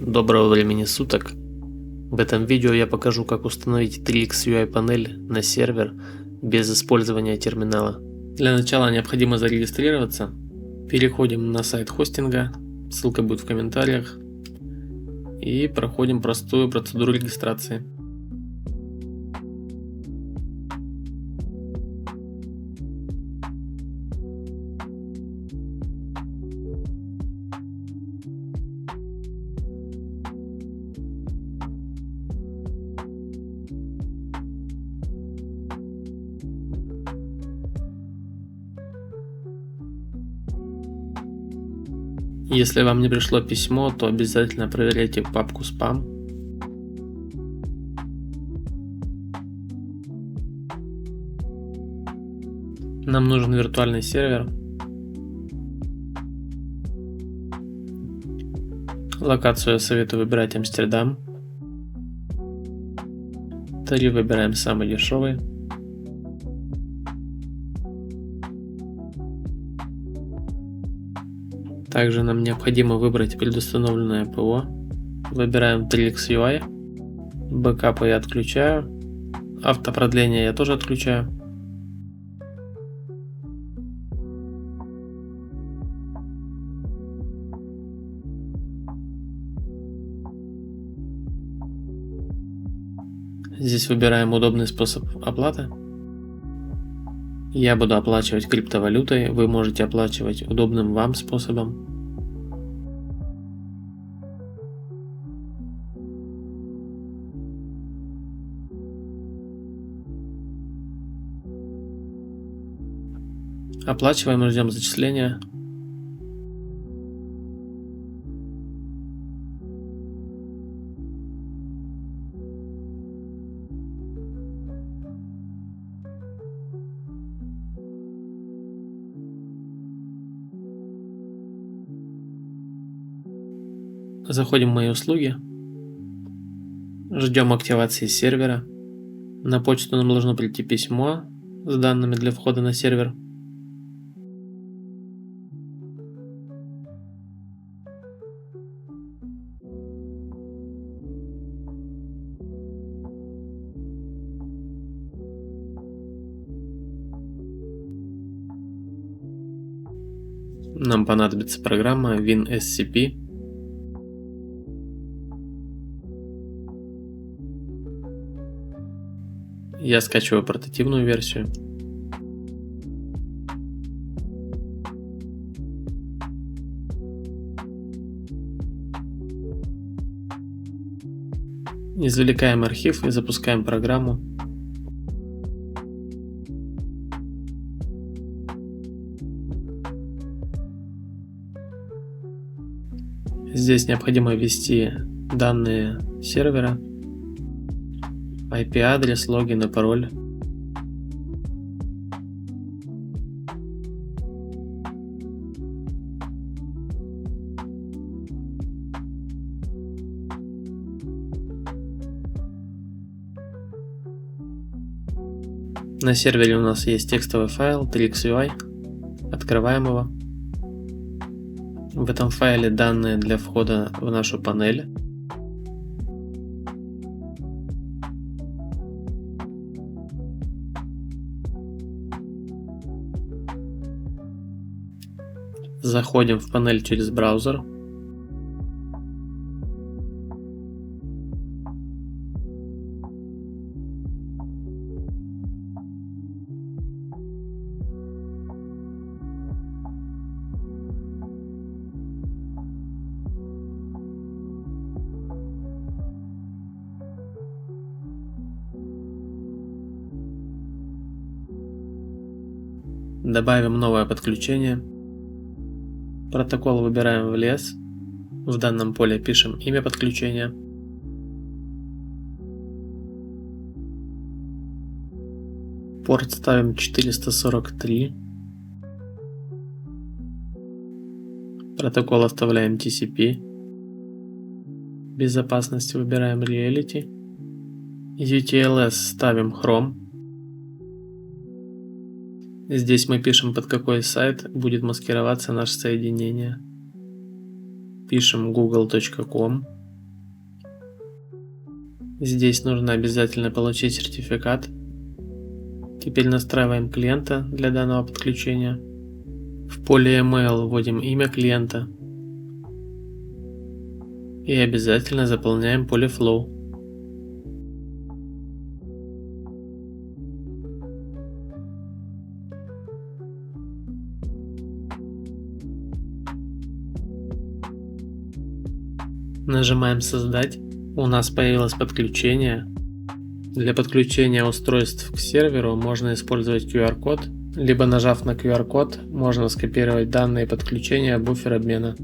Доброго времени суток. В этом видео я покажу, как установить 3x UI панель на сервер без использования терминала. Для начала необходимо зарегистрироваться. Переходим на сайт хостинга, ссылка будет в комментариях, и проходим простую процедуру регистрации. Если вам не пришло письмо, то обязательно проверяйте папку спам. Нам нужен виртуальный сервер. Локацию я советую выбирать Амстердам. Тариф выбираем самый дешевый. Также нам необходимо выбрать предустановленное ПО. Выбираем 3x UI. Бэкапы я отключаю. Автопродление я тоже отключаю. Здесь выбираем удобный способ оплаты. Я буду оплачивать криптовалютой, вы можете оплачивать удобным вам способом. Оплачиваем и ждем зачисления. Заходим в мои услуги. Ждем активации сервера. На почту нам должно прийти письмо с данными для входа на сервер. Нам понадобится программа WinSCP. Я скачиваю портативную версию. Извлекаем архив и запускаем программу. Здесь необходимо ввести данные сервера, IP-адрес, логин и пароль. На сервере у нас есть текстовый файл 3x UI. Открываем его. В этом файле данные для входа в нашу панель. Заходим в панель через браузер. Добавим новое подключение. Протокол выбираем в лес. В данном поле пишем имя подключения. Порт ставим 443. Протокол оставляем TCP. Безопасность выбираем Reality. UTLS ставим Chrome. Здесь мы пишем, под какой сайт будет маскироваться наше соединение. Пишем google.com. Здесь нужно обязательно получить сертификат. Теперь настраиваем клиента для данного подключения. В поле email вводим имя клиента. И обязательно заполняем поле flow. Нажимаем «Создать». У нас появилось подключение. Для подключения устройств к серверу можно использовать QR-код, либо нажав на QR-код можно скопировать данные подключения в буфер обмена.